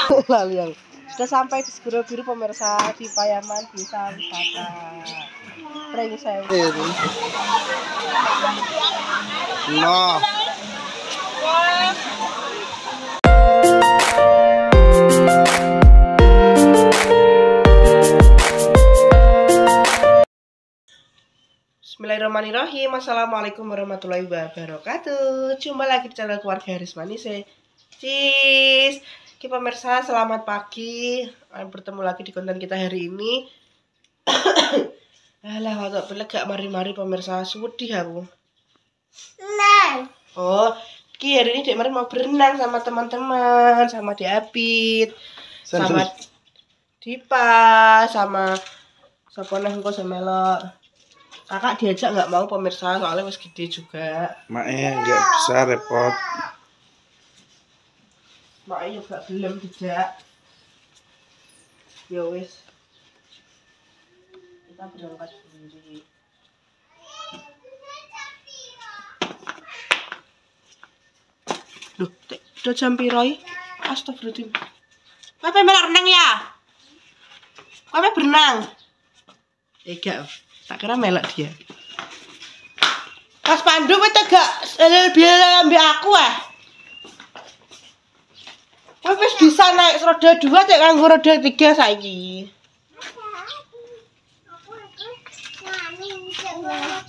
Lalu yang sudah sampai di Segoro Biru pemirsa di Payaman Desa Wisata Pringsewu. Nah. Bismillahirrahmanirrahim. Assalamualaikum warahmatullahi wabarakatuh. Jumpa lagi di channel keluarga Harismanise. Cis, pemirsa selamat pagi. Bertemu lagi di konten kita hari ini. Alah, waktu belegak mari-mari pemirsa sedih aku. Nah. Oh, hari ini Dek Mari mau berenang sama teman-teman, sama Diapit, sama Dipa, sama sapa neh engko semelok. Kakak diajak nggak mau pemirsa, soalnya wis gede juga. Maknya nggak bisa repot. Maknya juga belum tidak. Ya wis. Kita berangkat sendiri. Duh, udah jam piroi? Astagfirullahaladzim. Kowe pengen renang ya? Kowe berenang? Enggak. Tak kira melak dia. Mas Pandu kowe tegak lebih ambek aku Kowe wis bisa naik roda 2 tek kanggo roda 3 saiki.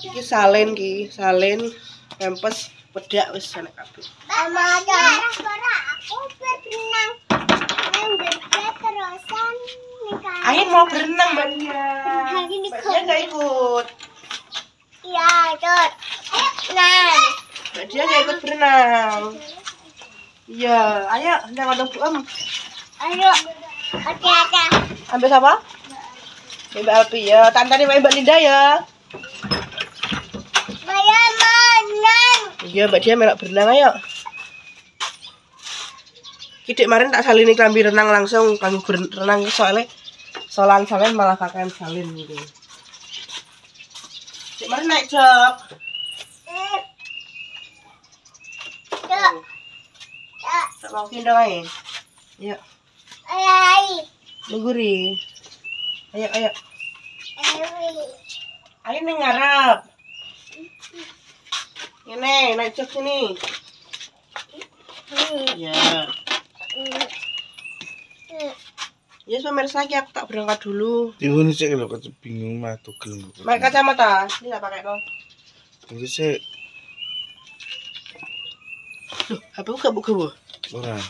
Iki salin pempes pedak wis enak kabeh. Mama aku berenang. Terusan Ain mau berenang Mbak Dia. Mbak Dia nggak ikut. Iya, ikut. Nah. Mbak Dia nggak ikut berenang. Iya, ayo jangan ada buem. Ayo. Oke. Ambil siapa? Mbak Alpi ya. Tantani Mbak Linda ya. Berenang. Iya, Mbak Dia melok berenang ayo. Dek kemarin tak salini klambi renang langsung kanggo berenang soalnya solan-solan malah kakek salin gitu. Dek kemarin naik jok. Tak mau gendong aja. Ayo. Nungguri. Ayo. Ayo ning ngarep. Ini naik jok sini. Ya. Ya pemirsa, aku tak berangkat dulu. Ini sih kalau kata bingung mah tuh gelem. Pakai kacamata, ini nggak pakai dong. Ini sih. Loh, HP ku gak buka. Orang.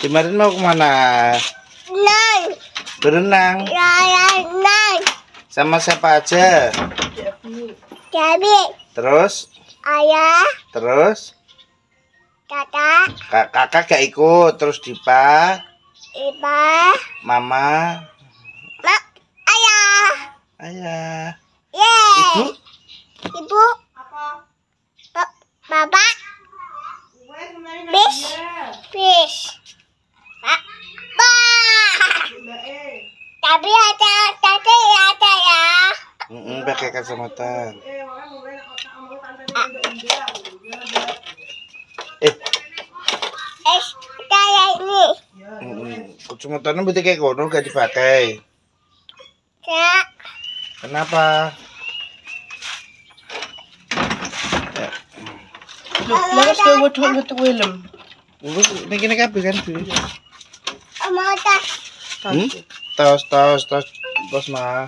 Kemarin mau kemana? Berenang. Sama siapa aja? Jadi, Terus? ayah, Terus? kakak, Kakak gak ikut. Terus Dipa, ibu, Mama, ayah, Ayah, yeay, Ibu. Apa? bapak, fish, papa. Tapi ada ya. Pakai kacamata. Kayak ini. Kacamatanya berarti kayak kono gak dipakai. Kak, Kenapa? Loh, lawas kowe wedhok metu helm. Wis niki kabeh kan, Bu. mau tas. Tos mah.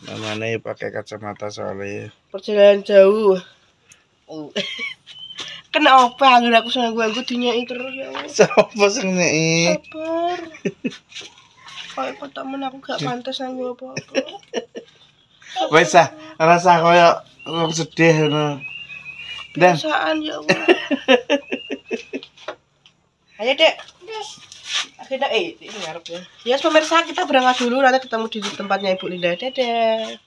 Namanya pakai kacamata soalnya. Perjalanan jauh. Kenapa aku seneng dinyai terus ya Allah. Sopo sing nyeki? Sabar. Kok temen aku gak pantas nganggo apa-apa. Wis rasa koyo wong sedih ngono. Dan Biasaan ya Allah. Ayo Dek. Akhirnya ini ngarep ya. Ya pemirsa, kita berangkat dulu, nanti ketemu di tempatnya Ibu Linda. Dadah.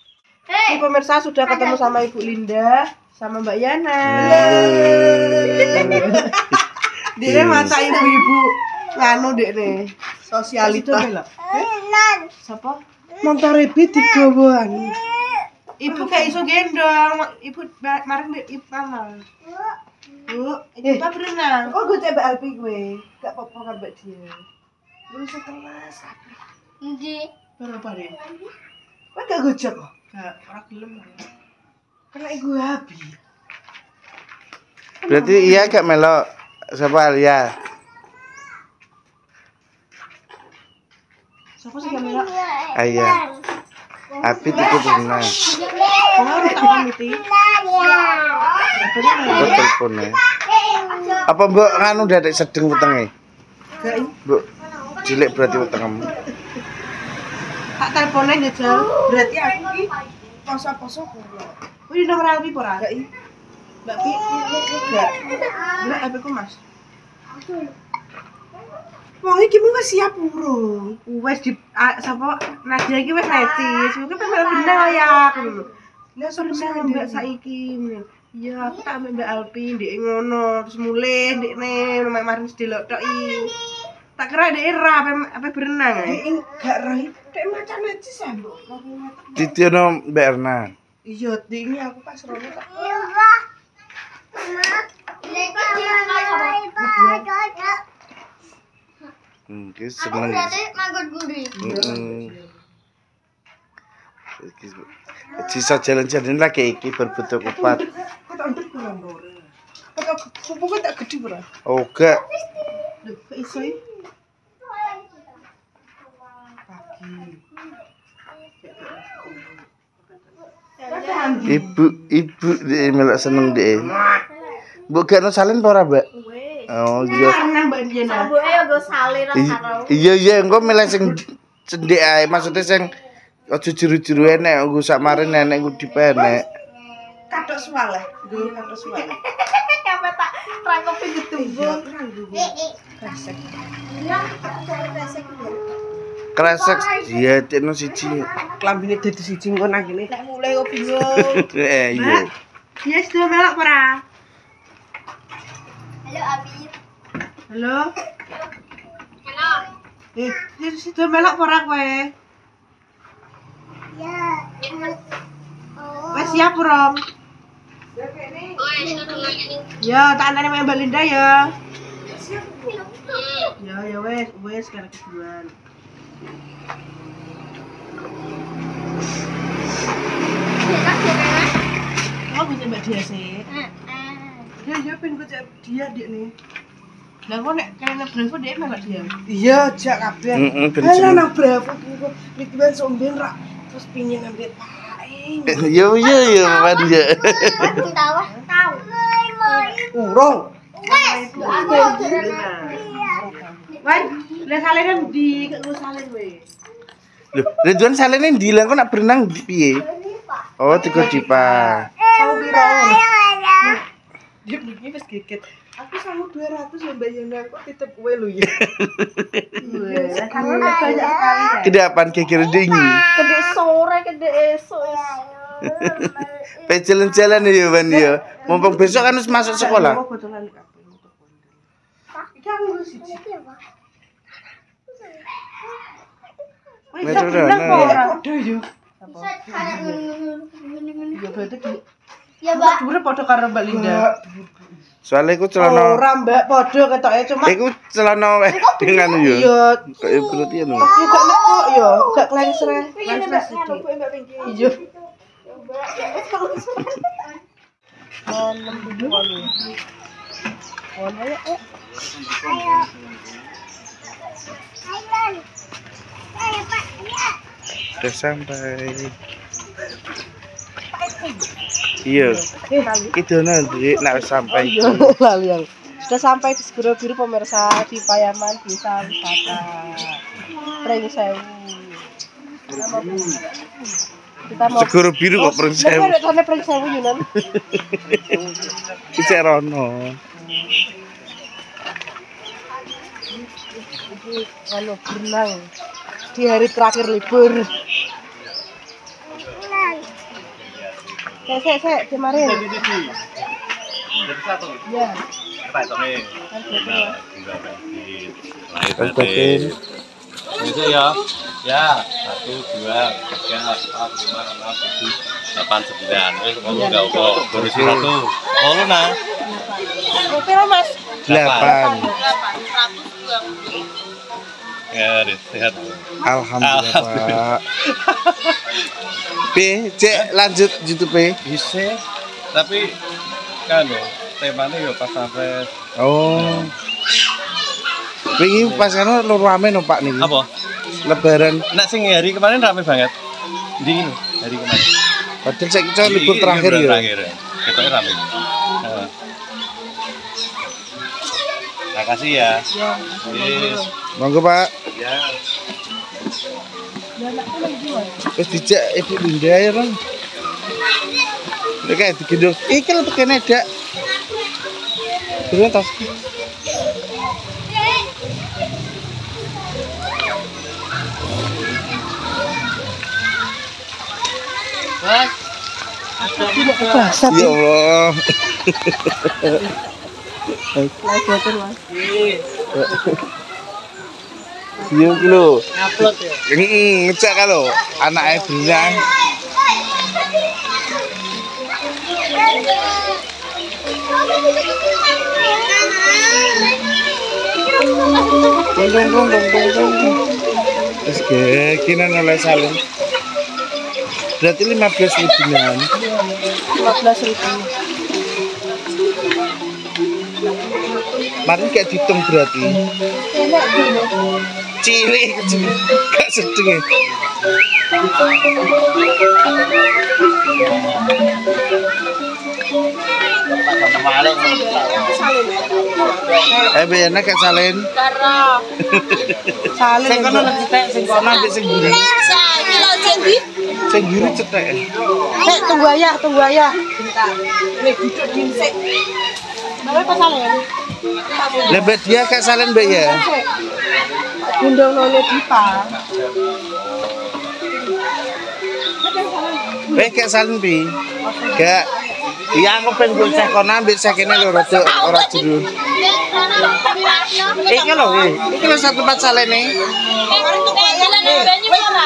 Ini pemirsa sudah ketemu sama Ibu Linda, sama Mbak Yana. Dia mata ibu-ibu nganu Dek nih. Sosialita lho. Siapa? Montor rebi digawa anu. Ibu gak iso gendong. Ibu marang ibu amal. Bu, ibu berenang. Kok gue coba Alpi gue? Gak apa-apa kan mbak dia. Lu sekelas apa? Nggih. Berapa deh? Kok gak gojek kok? Gak, orang gelem. Kena gue habis. Berarti iya gak melok siapa Alia? Siapa sih gak melok? Ayah. Apit ikut berenang. Oh, tak pamiti. Kok teleponnya? Apa mbok nganu dadek sedeng wetenge? Gak ini. Mbok cilik berarti wetengmu. Tak teleponnya jajal. Berarti aku ki poso-poso pura. Oh, ini nomor Alpi pura? Gak ini. Mbak Pi, enggak. Enggak, HP ku Mas. Wong iki wis siap urung. Wis di sapa Nadia iki wis necis. Mungkin pengen berenang ya aku. Lah sok berenang Mbak saiki. Iya, aku tak ambek Mbak Alpi ndek ngono, terus mulih ndekne mek maring sedelotoki. Tak kira ndek ra apa berenang ae. Enggak roh. Dek macan necis ya, Mbok. Ditiono Mbak Erna. Iya, ini aku pas rono tak. Ki seneng. Sisa jalan-jalan lagi iki berbentuk kupat. Kok tak ndek kurang ora. Kok pupuknya tak gede ora. Oh gak. Lho, kok iso iki? Ibu melok seneng deh. Mbok gak ono salin apa ora, Mbak? Oh iya. Seneng Mbak Diana. Sabuke yo go salin karo. Iya engko milih sing cendhek ae, maksudnya sing aja juru-juru enek, nggo sak mare nenek nggo dipenek. Kathok suwaleh. Nggih, kathok suwaleh. Sampe tak rangkepi getumbung. Kresek. Kresek dieteno siji. Klambine dadi siji engko nang kene. Nek mulai kok bingung. Iya. Dia sudah melok ora? Halo Abi. Halo. Halo. Dia sudah melok ora kowe? Ya. Wes siap, Rom? Ya, tak antene Mbak Linda ya. Ya wes karek keduan. Oh, bisa Mbak dia sih. Ya pengen gue dia nih. Lah kok nek kene Bravo dia melok dia. Iya, jak kabeh. Lah nang Bravo ku Ridwan somben ra terus pingin ambil paing. Yo Pan ya. Tahu. Urung. Wes, aku Wan, lah salene ndi? Kok lu salen we? Lho, Ridwan salene ndi lah kok nak berenang di piye? Oh, tiga Dipa. Sawu piro? Dia begini wis geget. Aku sawu 200 ya Mbak Yana kok titip kowe lho ya. Wes, kamu banyak sekali ya. Kedapan kekir dingi. Gede sore, gede esok. Pe jalan-jalan ya Pan ya. Mumpung besok kan harus masuk sekolah. Mau botolan kabeh untuk kondel. Iki aku lu siji. Wes, Metro berenang Dana. kok ora podo yo. Ya berarti Ya, Mbak. dhuwure padha karo Mbak Linda. Soalnya iku celana Ora Mbak, padha ketoke cuma iku celana dengan yo. iya Kayak berarti ya. tapi gak nek kok yo, gak klengsreh. Klengsreh sithik. Iya. Malam dulu walu. Ono ya. Udah sampai. Iya. Itu nanti nak sampai. Laliang. Sudah sampai di Segoro Biru pemirsa di Payaman Desa Wisata Pring Sewu. Kita mau Segoro Biru kok Pring Sewu. Nek ana Pring Sewu Yunan. Iki rono. Anu berenang di hari terakhir libur. Saya kemarin. Ya. Itu ya. Ya, 1, 2, 3, 4, 5, 6, 7. 8 9 wis kok enggak kok berusi satu. Oh lu nah. Berapa Mas? 8. 120. Ya, sehat. Alhamdulillah, Pak. Cek lanjut YouTube. Bisa. Tapi kan temanya ya pas sampai Oh. Wingi pas kan lu rame no Pak niki. apa? Lebaran. Nak sing hari kemarin rame banget. Di ini hari kemarin. Padahal saya kira libur Ini terakhir bulan ya. Terakhir. Ketoknya rame. Heeh. Makasih ya. Ya. Yes. Monggo Pak. Ya. Wis dijak Ibu Linda ya, Bang. Oke, digendong. Iki lho tekene dak. Durung tas. Mas. Ya Allah. Lagi terus. Siung ki lho. Upload ya. Ngecek kalau anake berenang. Dong. Terus kinan oleh salin. Berarti 15.000-an. 15.000. Mari kayak dihitung berarti. Enak dulu. Cilik kecil. Gak sedeng ya. Enak kayak salin. Karo. Salin. Sing kono lagi tek, sing kono ambek sing mburi. Kilo cendi. Sing mburi cetek. Tunggu ayah. Bentar. Nih duduk dinsik. Bawa apa salin? Lebet dia kayak salin mbak ya. Gendong none Dipa. Kayak salin pi. Gak. Iya aku pengen gue cek kono ambek cek ini lho rada ora jero. Iki lho, iki lho satu tempat salin nih.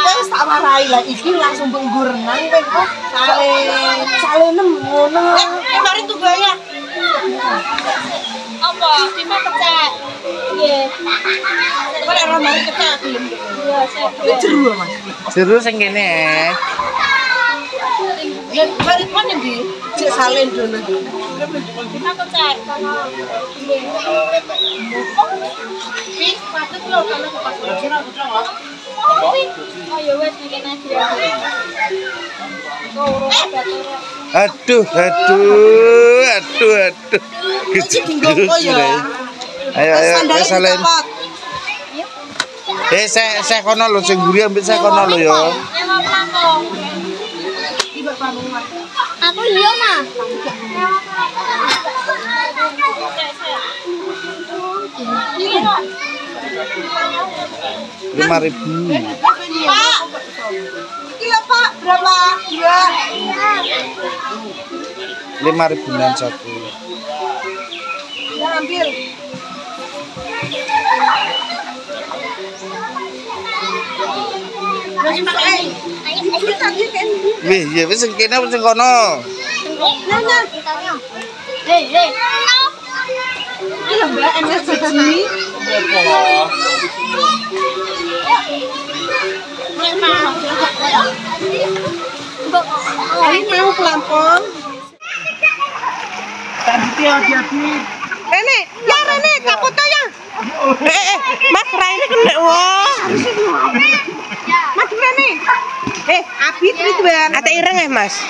Wes tak warai lah iki langsung benggur nang kowe kok salinem ngono. Mari tunggu ya. Apa? Cuma kecek. Nggih. Kok ora mari kecak gelem. Iya, saya. Jero Mas. Jero sing kene. Ya mari kon ndi? Cek salin dulu. Cuma kecek. Nggih. Wis, patut lho kalau pas. Oh ya wes ngene aja. Aduh. Tinggal ya. Ayo salin. Saya kono lho sing mburi ambek saya kono lho ya. Nyewa pelampung. Aku iya mah. Ini loh. 5.000. Pak. Iya Pak, berapa? 2. 5.000-an satu. Ya ambil. Wih, ya wis sing kene sing kono. Hei. Ini Mbak enak siji. Ini mau pelampung. Tadi hati-hati. Rene, ya Rene, tak foto ya. Mas Rene kena wah. Mas Rene. Abit Ridwan. Ate ireng Mas.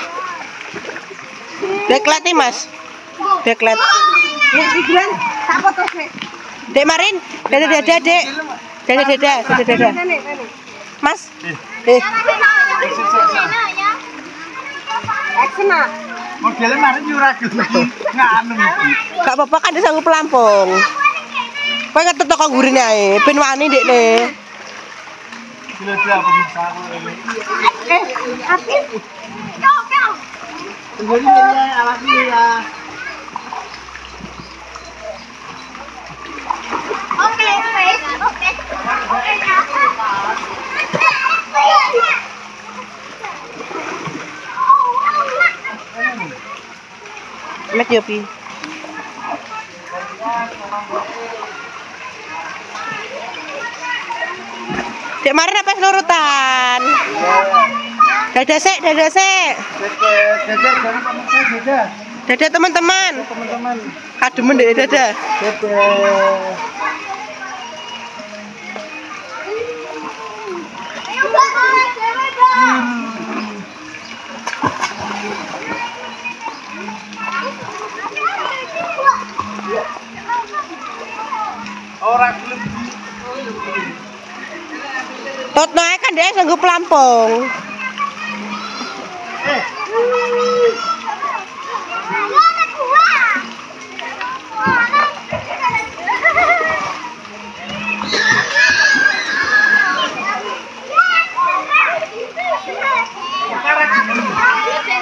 Deklat nih Mas. Deklat. Ridwan, tak foto sih. Dek Marin, dada. Dada. Mas. Eksena. Modelnya mari nyuragut lagi. Nganu iki. Gak apa-apa kan dia sanggup pelampung. Kowe ngetet toko gurine ae, ben wani ndekne. Gila dia pemirsa. Apit. Kau. Tungguin ya, alhamdulillah. Oke. Mek yo pi. Dek mari apa nurutan? Dadah sik, dadah sik. Dadah teman-teman. Teman-teman. Kademen dek dadah. Dadah. Ora gelem. Totno ae kan dhek nganggo pelampung.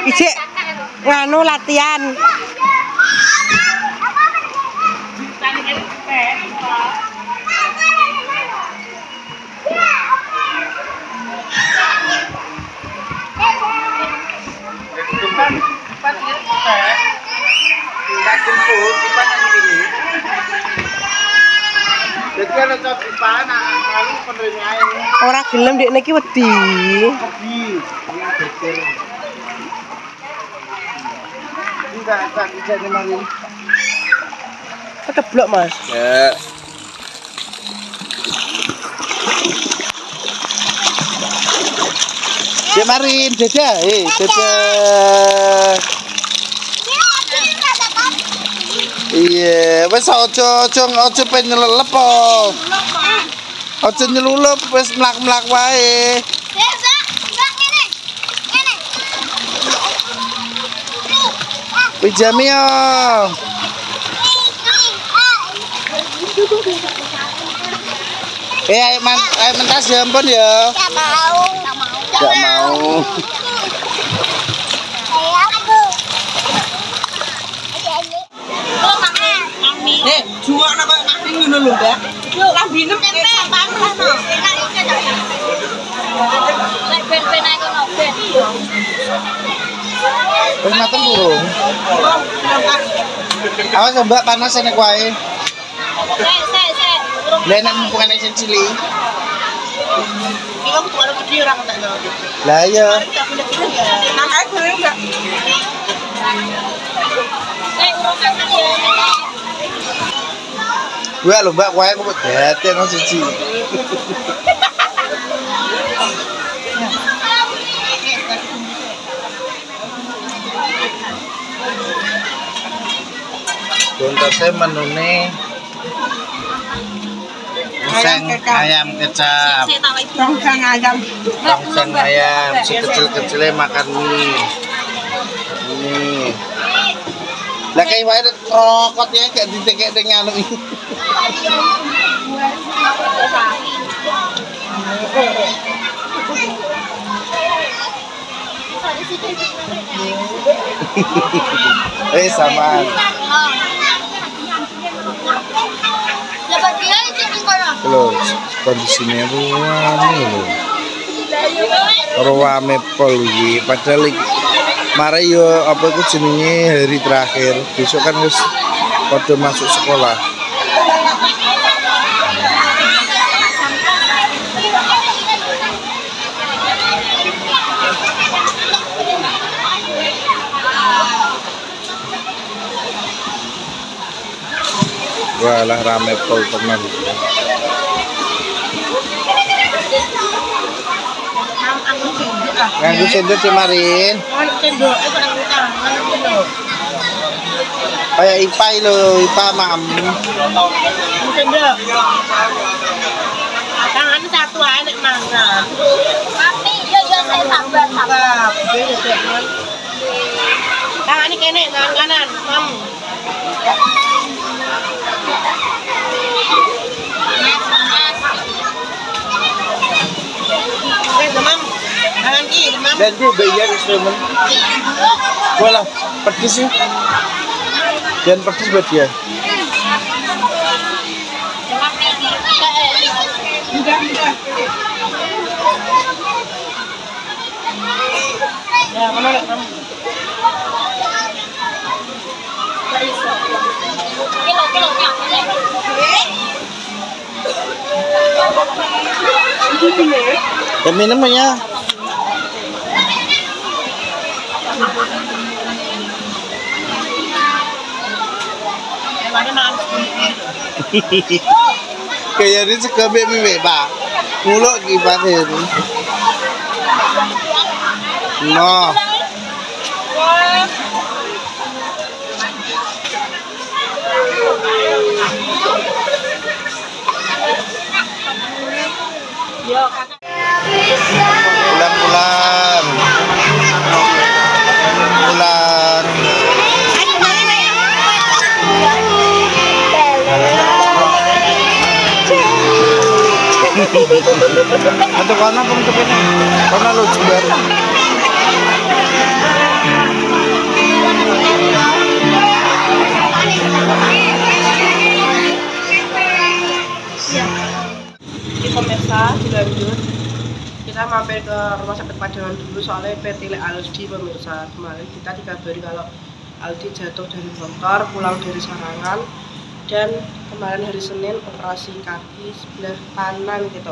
Ijek nganu latihan. Jadi ana cobi pana lalu penerima Ora gelem ndek niki wedi. Enggak bisa mari. Keteblok, Mas. Ya. Ya marin, dadah. Dadah. Iya, wis aja pengen nyelelep po. Aja nyelulup wis mlak-mlak wae. Pijami yo. Ayo mentas ya ampun ya. Enggak mau. Enggak mau. Jual apa nasi ngono lho, Mbak. Lambine sampah ngono. Ben-ben ae kono, ben. Wis mateng burung. Awas Mbak panas nek wae. Sek. Lah nek mumpung ana sing cilik. Iki aku tuwa gede ora ngentekno. Lah iya. Nang ae goreng enggak. Urung kangen ya. Gue lho Mbak wae kok dadi nang siji. Kontase menune ayam kecap. Tongseng ayam. Tongseng ayam sekecil-kecilnya makan mie. Ini. Lah kayak wae rokot ya gak ditekek ning anu iki. Sama. Dapat dia itu di kono. Loh, kondisinya ruame pol iki padahal iki mare yo apa iku jenenge hari terakhir. Besok kan wis padha masuk sekolah. Walah rame pol tenan. Nganggo sendok Cimarin. Sendok itu nang utang, nang sendok. Kayak IPA lho, IPA mam. Sendok. Tangan satu ae nek mangan. Mami, yo saya sabar. Tangan ini kene, tangan kanan, mam. Demam. Tangan kiri, demam. Dan dia bayar instrumen. Walah, pedes sih. Dan pedes buat dia. Ya, mana lek, mam. Ya minum ya. Kayak ini sekebe mie Pak. Muluk gimana ini? No. Pulang. Untuk mana untuk ini? Karena lo juga. Ini pemirsa dilanjut. Kita mampir ke rumah sakit Pademangan dulu soalnya PT Aldi pemirsa. Kemarin kita dikabari kalau Aldi jatuh dari motor pulang dari Sarangan, dan kemarin hari Senin operasi kaki sebelah kanan gitu.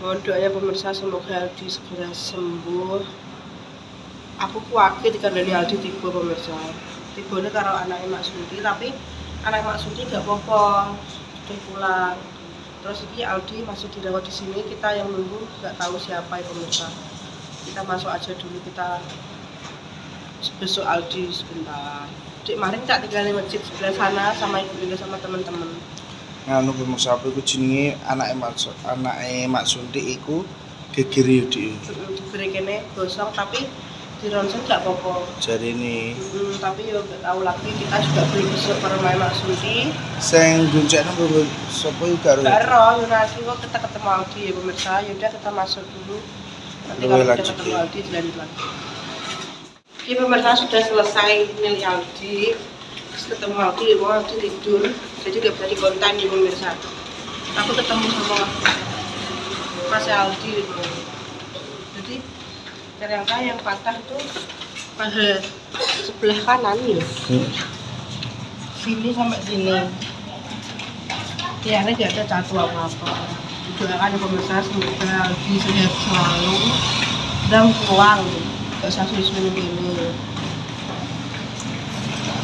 Mohon doanya pemirsa, semoga Aldi segera sembuh. Aku khawatir dikandani Aldi tiba pemirsa. Tibanya karo anaknya Mak Sundi, tapi anak Mak Sundi gak apa-apa, sudah pulang. Terus ini Aldi masih dirawat di sini, kita yang nunggu nggak tahu siapa ya pemirsa. Kita masuk aja dulu, kita besok Aldi sebentar. Dik kemarin tak tinggal di masjid sebelah sana sama ibu Linda sama teman-teman. Nganu pemirsa aku jenenge anake Mak Sundi iku geger yo Dik. Geger kene gosong tapi di ronsen nggak apa-apa. Jadi ini. Tapi yo nggak tahu lagi, kita juga belum besok ke rumah Mak Sundi. Sing goncekno sapa yo karo. Karo yo nanti kok kita ketemu Aldi ya pemirsa. Yaudah kita masuk dulu. Nanti kalau udah ketemu Aldi dilanjut lagi. Ini pemirsa sudah selesai milih Aldi. Terus ketemu Aldi, Aldi tidur. Jadi nggak bisa dikontak ya pemirsa. Aku ketemu sama Mas Aldi gitu. Jadi ternyata yang patah itu paha sebelah kanan ya. Sini sampai sini. Tiangnya nggak ada catu apa-apa. Doakan ya pemirsa, semoga Aldi sehat selalu dan pulang. Gak usah sulit-sulit ini.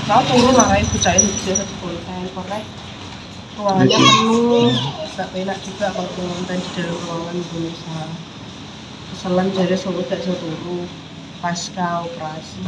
Kau tunggu marahin bucain biasa di konten, pokoknya ruangannya penuh, gak enak juga kalau konten di dalam ruangan pemirsa. Keselan jadi selalu gak bisa tunggu pasca operasi.